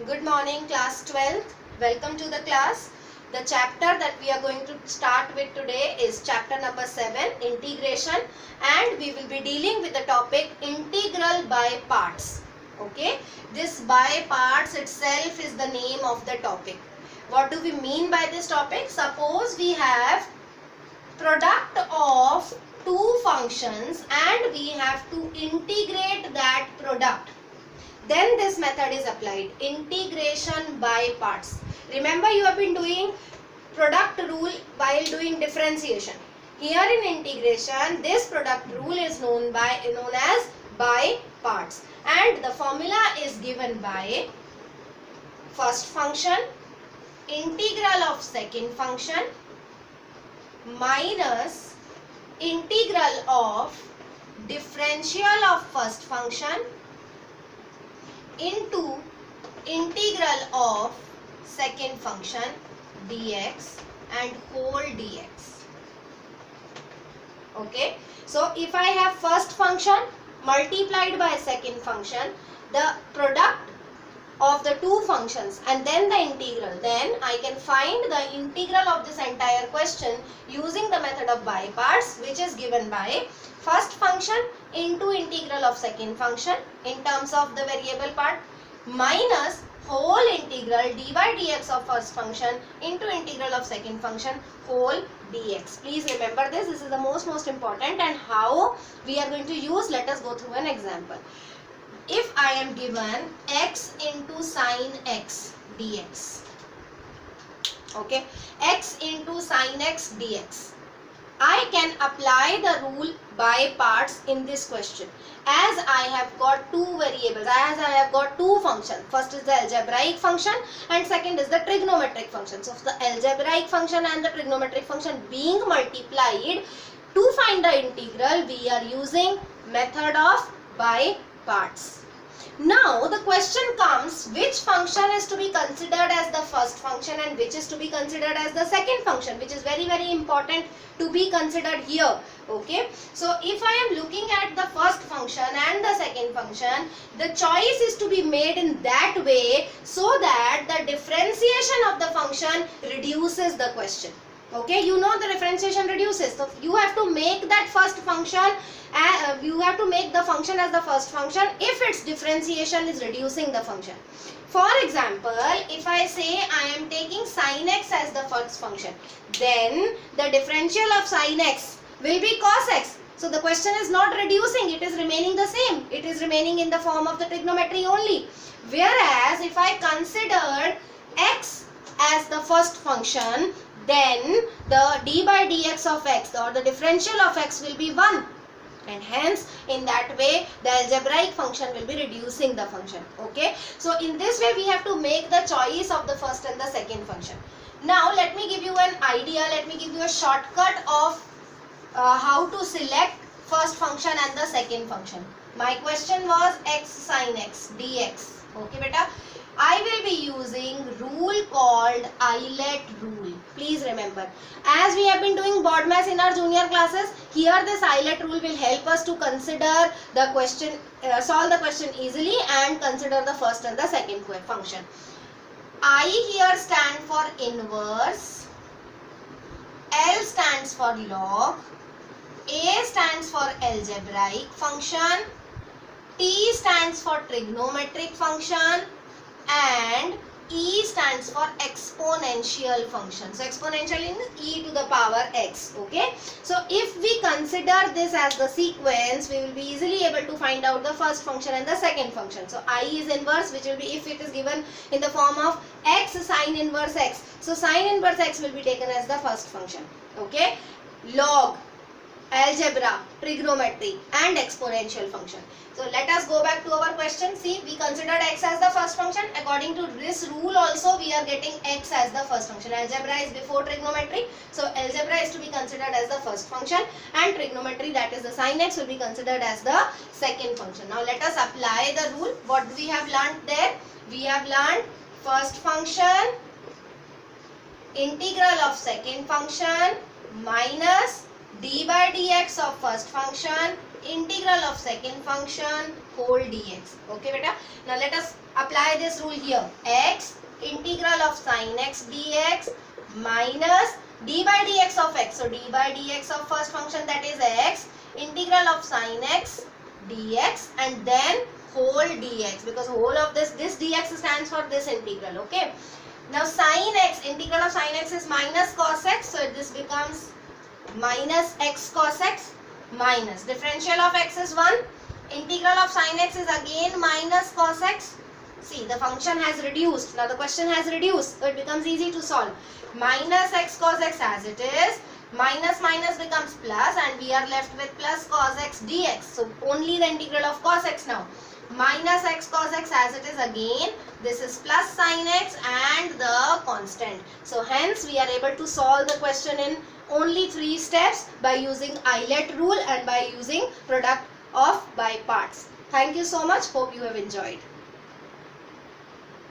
Good morning, class 12th. Welcome to the class. The chapter that we are going to start with today is chapter number 7, integration, and we will be dealing with the topic integral by parts. Okay, this by parts itself is the name of the topic. What do we mean by this topic? Suppose we have product of two functions and we have to integrate that product. Then this method is applied, integration by parts. Remember, you have been doing product rule while doing differentiation. Here in integration, this product rule is known as by parts, and the formula is given by first function integral of second function minus integral of differential of first function into integral of second function dx and whole dx. Okay, so if I have first function multiplied by second function, the product of the two functions and then the integral, then I can find the integral of this entire question using the method of by parts, which is given by first function into integral of second function in terms of the variable part minus whole integral dy dx of first function into integral of second function whole dx. Please remember this is the most important, and how we are going to use, let us go through an example. If I am given x into sine x dx, okay, x into sine x dx, I can apply the rule by parts in this question. As I have got two variables, as I have got two functions, first is the algebraic function and second is the trigonometric function. So the algebraic function and the trigonometric function being multiplied, to find the integral we are using method of by parts. Now the question comes, which function is to be considered as the first function and which is to be considered as the second function, which is very important to be considered here. Okay, so if I am looking at the first function and the second function, the choice is to be made in that way so that the differentiation of the function reduces the question. Okay, you know the differentiation reduces, so you have to make that first function, you have to make the function as the first function if its differentiation is reducing the function. For example, if I say I am taking sine x as the first function, then the differential of sine x will be cos x. So the question is not reducing, it is remaining the same, it is remaining in the form of the trigonometry only. Whereas if I considered x as the first function, then the d by dx of x or the differential of x will be 1, and hence in that way the algebraic function will be reducing the function. Okay, so in this way we have to make the choice of the first and the second function. Now let me give you an idea, let me give you a shortcut of how to select first function and the second function. My question was x sine x dx. Okay beta, I will be using rule called Eilert rule. Please remember, as we have been doing BODMAS in our junior classes, here this Eilert rule will help us to consider the question, solve the question easily and consider the first and the second function. I here stand for inverse, L stands for log, A stands for algebraic function, T stands for trigonometric function, and E stands for exponential function. So exponential in e to the power x. Okay, so if we consider this as the sequence, we will be easily able to find out the first function and the second function. So I is inverse, which will be, if it is given in the form of x sine inverse x, so sine inverse x will be taken as the first function. Okay, log, algebra, trigonometry and exponential function. So let us go back to our question. See, we considered x as the first function. According to this rule also we are getting x as the first function. Algebra is before trigonometry, so algebra is to be considered as the first function and trigonometry, that is the sine x, will be considered as the second function. Now let us apply the rule. What we have learnt there? We have learnt first function integral of second function minus d by dx of first function integral of second function whole dx. Okay beta, now let us apply apply this rule here. X integral of sin x dx minus d by dx of x. So d by dx of first function, that is x, integral of sin x dx, and then whole dx, because whole of this dx stands for this integral. Okay. Now sin x, integral of sin x is minus cos x, so this becomes minus x cos x minus differential of x is 1. Integral of sin x is again minus cos x. See, the function has reduced. Now the question has reduced, so it becomes easy to solve. Minus x cos x as it is, minus minus becomes plus, and we are left with plus cos x dx. So only the integral of cos x now. Minus x cos x as it is again. This is plus sin x and the constant. So hence we are able to solve the question in only 3 steps by using Eilert rule and by using product of by parts. Thank you so much. Hope you have enjoyed.